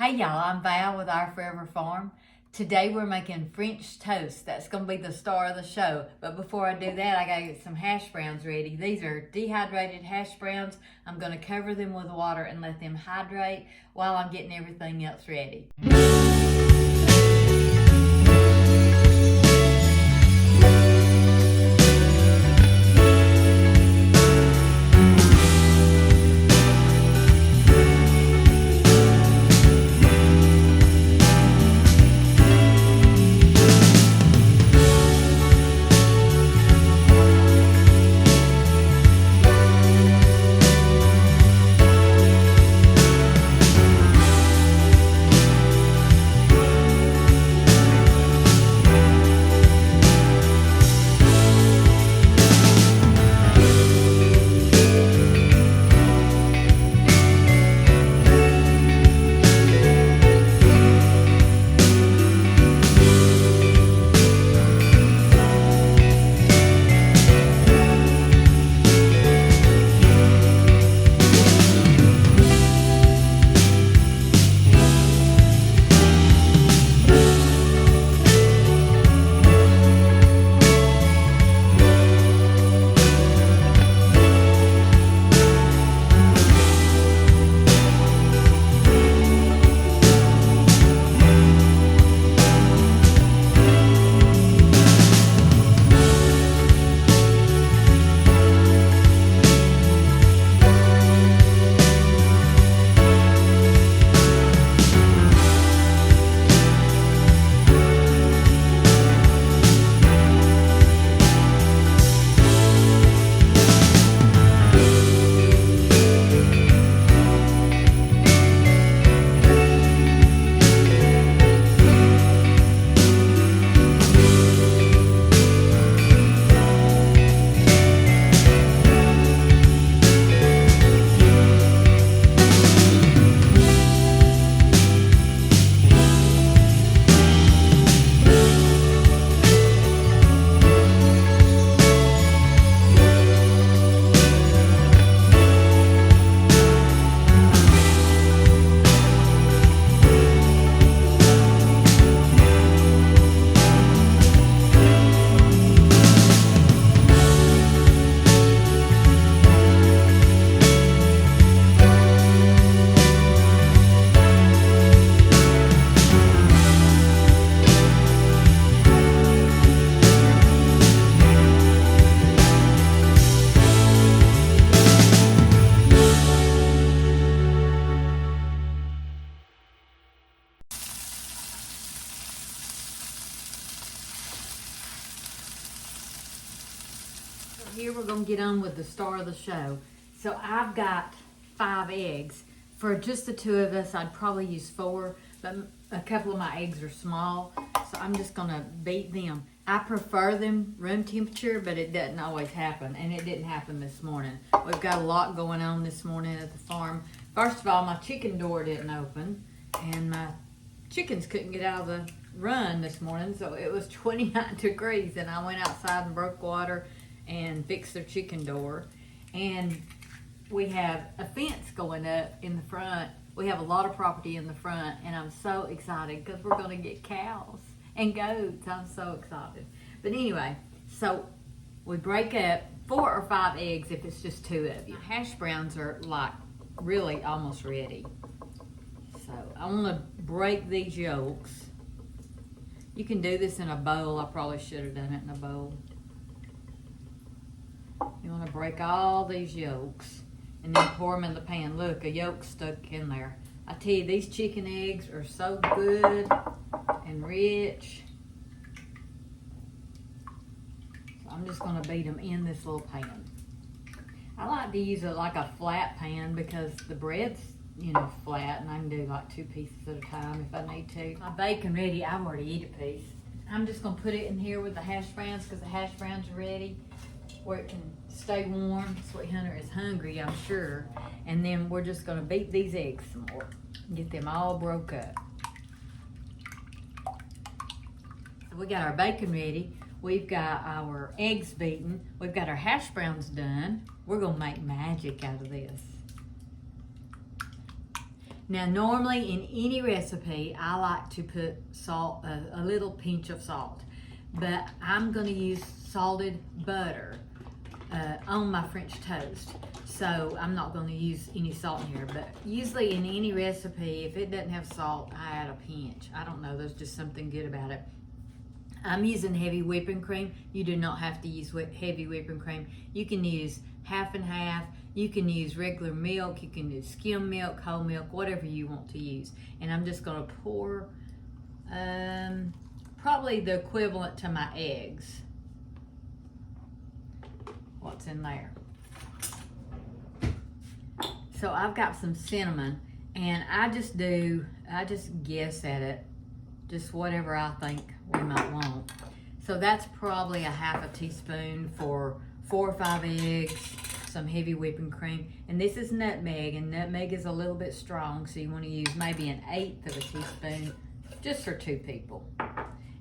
Hey y'all, I'm Val with Our Forever Farm. Today we're making French toast. That's going to be the star of the show. But before I do that, I got to get some hash browns ready. These are dehydrated hash browns. I'm going to cover them with water and let them hydrate while I'm getting everything else ready. Here we're going to get on with the star of the show. So I've got 5 eggs. For just the 2 of us, I'd probably use 4, but a couple of my eggs are small, so I'm just going to beat them. I prefer them room temperature, but it doesn't always happen, and it didn't happen this morning. We've got a lot going on this morning at the farm. First of all, my chicken door didn't open, and my chickens couldn't get out of the run this morning, so it was 29 degrees, and I went outside and broke water and fix their chicken door. And we have a fence going up in the front. We have a lot of property in the front, and I'm so excited because we're going to get cows and goats. I'm so excited. But anyway, so we break up 4 or 5 eggs if it's just 2 of you. Hash browns are like really almost ready. So I want to break these yolks. You can do this in a bowl. I probably should have done it in a bowl. You want to break all these yolks and then pour them in the pan. Look, a yolk stuck in there. I tell you, these chicken eggs are so good and rich. So I'm just going to beat them in this little pan. I like to use it like a flat pan because the bread's, flat, and I can do like 2 pieces at a time if I need to. My bacon ready. I'm ready to eat a piece. I'm just going to put it in here with the hash browns because the hash browns are ready, where it can stay warm. Sweet Hunter is hungry, I'm sure. And then we're just gonna beat these eggs some more. Get them all broke up. So we got our bacon ready. We've got our eggs beaten. We've got our hash browns done. We're gonna make magic out of this. Now normally in any recipe, I like to put salt, a little pinch of salt, but I'm gonna use salted butter on my French toast. So I'm not gonna use any salt in here, but usually in any recipe, if it doesn't have salt, I add a pinch. I don't know, there's just something good about it. I'm using heavy whipping cream. You do not have to use heavy whipping cream. You can use half and half. You can use regular milk. You can use skim milk, whole milk, whatever you want to use. And I'm just gonna pour probably the equivalent to my eggs. What's in there? So I've got some cinnamon, and I just guess at it, just whatever I think we might want. So that's probably a half a teaspoon for 4 or 5 eggs, some heavy whipping cream, and this is nutmeg, and nutmeg is a little bit strong, so you want to use maybe 1/8 of a teaspoon just for 2 people.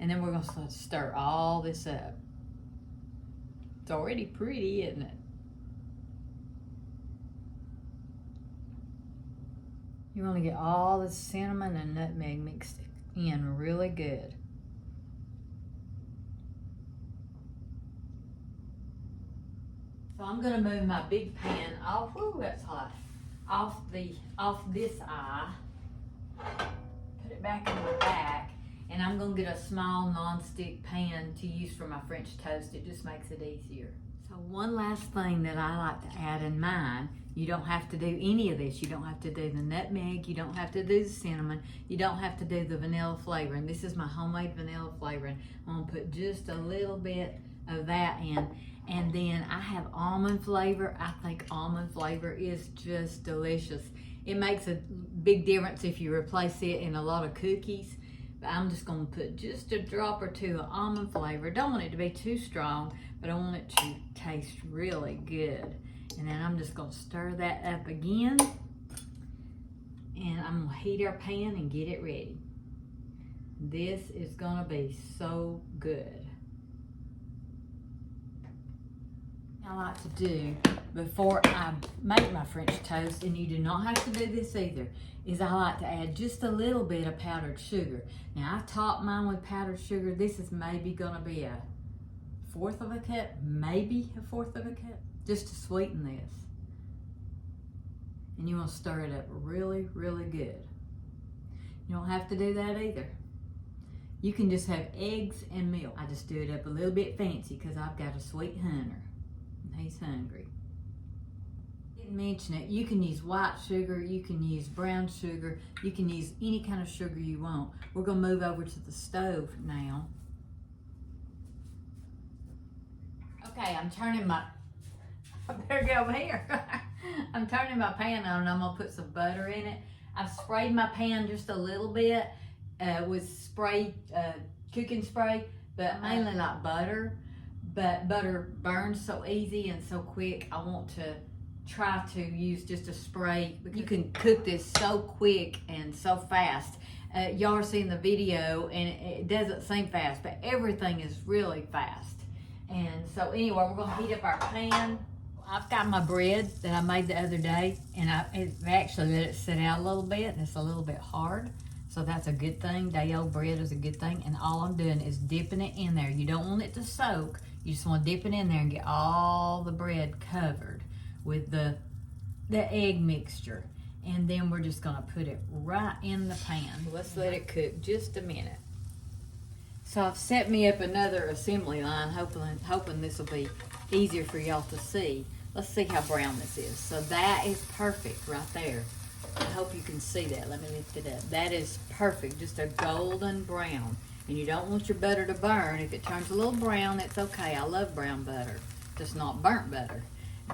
And then we're going to stir all this up. It's already pretty, isn't it? You want to get all the cinnamon and nutmeg mixed in really good. So I'm going to move my big pan off. Woo, that's hot. Off this eye. Put it back in the back, and I'm going to get a small non-stick pan to use for my French toast. It just makes it easier. So one last thing that I like to add in mine. You don't have to do any of this. You don't have to do the nutmeg. You don't have to do the cinnamon. You don't have to do the vanilla flavoring. This is my homemade vanilla flavoring. I'm going to put just a little bit of that in. And then I have almond flavor. I think almond flavor is just delicious. It makes a big difference if you replace it in a lot of cookies. But I'm just going to put just a drop or 2 of almond flavor. Don't want it to be too strong, but I want it to taste really good. And then I'm just going to stir that up again. And I'm going to heat our pan and get it ready. This is going to be so good. I like to do before I make my French toast, and you do not have to do this either, is I like to add just a little bit of powdered sugar. Now I top mine with powdered sugar. This is maybe going to be a 1/4 of a cup, maybe a 1/4 of a cup, just to sweeten this. And you want to stir it up really, really good. You don't have to do that either. You can just have eggs and milk. I just do it up a little bit fancy because I've got a sweet hunter. He's hungry. Didn't mention it. You can use white sugar. You can use brown sugar. You can use any kind of sugar you want. We're going to move over to the stove now. Okay, I'm turning my... I better get over here. I'm turning my pan on, and I'm going to put some butter in it. I've sprayed my pan just a little bit with cooking spray, but I mainly like butter. But butter burns so easy and so quick. I want to try to use just a spray. You can cook this so quick and so fast. Y'all are seeing the video, and it doesn't seem fast, but everything is really fast. And so anyway, we're gonna heat up our pan. I've got my bread that I made the other day, and I've actually let it sit out a little bit, and it's a little bit hard. So that's a good thing. Day-old bread is a good thing. And all I'm doing is dipping it in there. You don't want it to soak. You just want to dip it in there and get all the bread covered with the egg mixture. And then we're just going to put it right in the pan. Let's let it cook just a minute. So I've set me up another assembly line, hoping this will be easier for y'all to see. Let's see how brown this is. So that is perfect right there. I hope you can see that. Let me lift it up. That is perfect, just a golden brown. And you don't want your butter to burn. If it turns a little brown, it's okay. I love brown butter, just not burnt butter.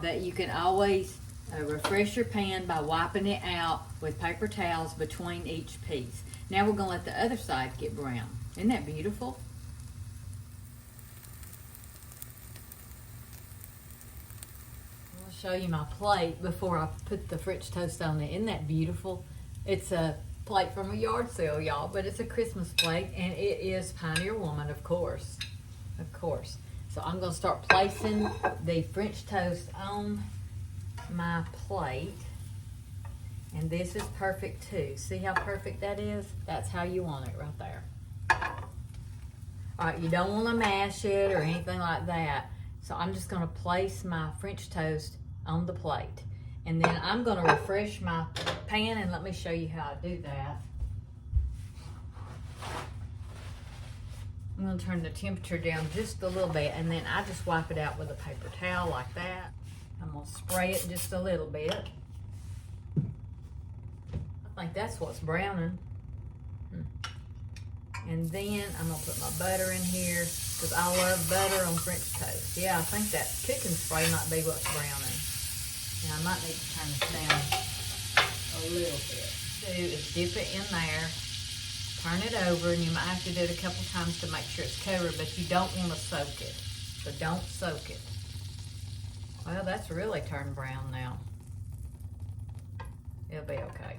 But you can always refresh your pan by wiping it out with paper towels between each piece. Now we're going to let the other side get brown. Isn't that beautiful? Show you my plate before I put the French toast on it. Isn't that beautiful? It's a plate from a yard sale, y'all, but it's a Christmas plate, and it is Pioneer Woman, of course. Of course. So I'm going to start placing the French toast on my plate, And this is perfect too. See how perfect that is? That's how you want it right there. All right, you don't want to mash it or anything like that. So I'm just going to place my French toast on the plate. And then I'm going to refresh my pan, and let me show you how I do that. I'm going to turn the temperature down just a little bit, and then I just wipe it out with a paper towel like that. I'm going to spray it just a little bit. I think that's what's browning. And then I'm going to put my butter in here, because I love butter on French toast. Yeah, I think that cooking spray might be what's browning. And I might need to turn this down a little bit. What you do is dip it in there, turn it over, and you might have to do it a couple times to make sure it's covered, but you don't want to soak it. So don't soak it. Well, that's really turned brown now. It'll be okay.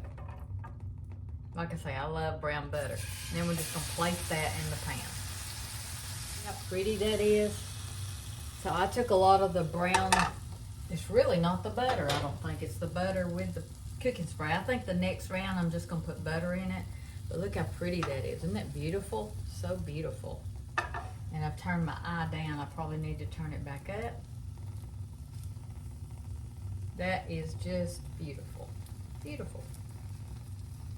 Like I say, I love brown butter. And then we're just going to place that in the pan. See how pretty that is? So I took a lot of the brown. It's really not the butter, I don't think. It's the butter with the cooking spray. I think the next round I'm just going to put butter in it. But look how pretty that is. Isn't that beautiful? So beautiful. And I've turned my eye down. I probably need to turn it back up. That is just beautiful. Beautiful.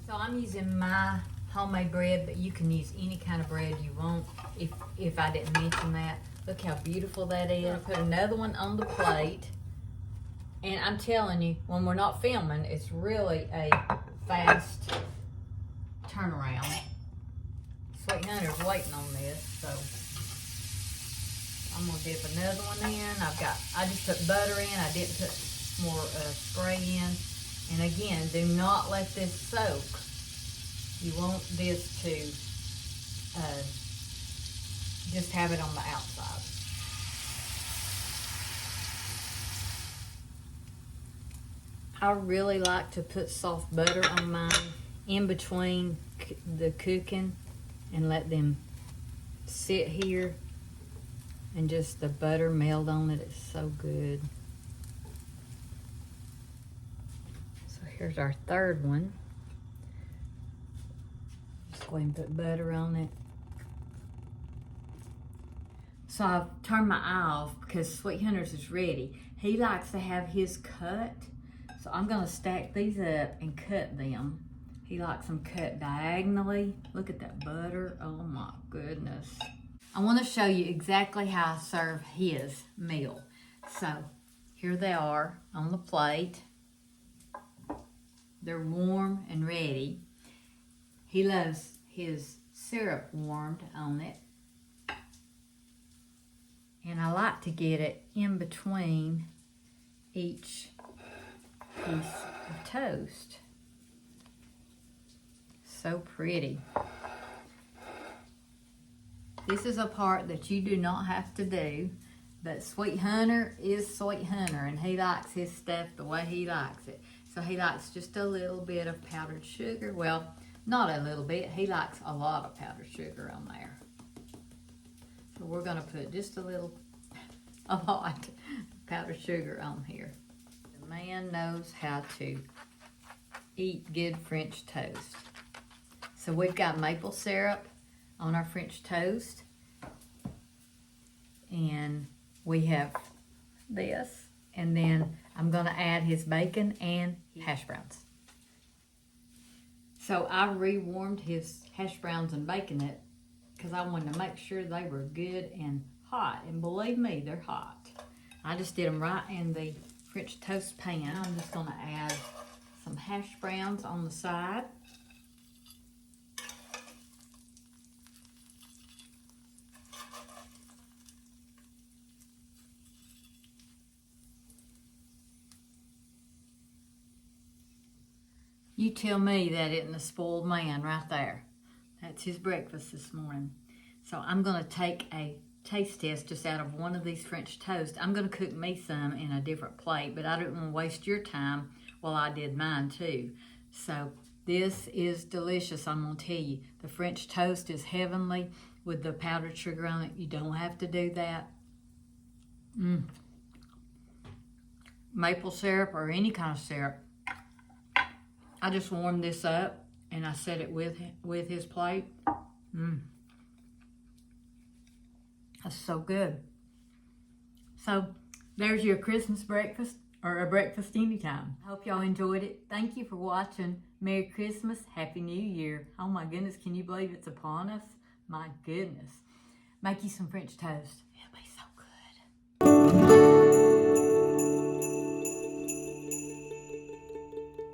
So I'm using my homemade bread, but you can use any kind of bread you want if I didn't mention that. Look how beautiful that is. I put another one on the plate. And I'm telling you, when we're not filming, it's really a fast turnaround. Sweet Hunter's waiting on this, so I'm gonna dip another one in. I just put butter in. I didn't put more spray in. And again, do not let this soak. You want this to just have it on the outside. I really like to put soft butter on mine in between the cooking and let them sit here and just the butter melt on it. It's so good. So here's our third one. Just go ahead and put butter on it. So I've turned my eye off because Sweet Hunter's is ready. He likes to have his cut. So I'm gonna stack these up and cut them. He likes them cut diagonally. Look at that butter, oh my goodness. I wanna show you exactly how I serve his meal. So here they are on the plate. They're warm and ready. He loves his syrup warmed on it. And I like to get it in between each piece of toast. So pretty. This is a part that you do not have to do, but Sweet Hunter is Sweet Hunter, and he likes his stuff the way he likes it. So he likes just a little bit of powdered sugar. Well, not a little bit. He likes a lot of powdered sugar on there. So we're gonna put just a lot of powdered sugar on here. The man knows how to eat good French toast. So we've got maple syrup on our French toast. And we have this. And then I'm gonna add his bacon and hash browns. So I rewarmed his hash browns and bacon it because I wanted to make sure they were good and hot. And believe me, they're hot. I just did them right in the French toast pan. I'm just gonna add some hash browns on the side. You tell me that isn't a spoiled man right there. That's his breakfast this morning. So I'm gonna take a taste test just out of one of these French toast. I'm gonna cook me some in a different plate, but I didn't want to waste your time while I did mine too. So this is delicious, I'm gonna tell you. The French toast is heavenly with the powdered sugar on it. You don't have to do that. Maple syrup or any kind of syrup. I just warmed this up and I set it with his plate. That's so good. So there's your Christmas breakfast, or a breakfast anytime. I hope y'all enjoyed it. Thank you for watching. Merry Christmas, Happy New Year. Oh my goodness, can you believe it's upon us? My goodness. Make you some French toast.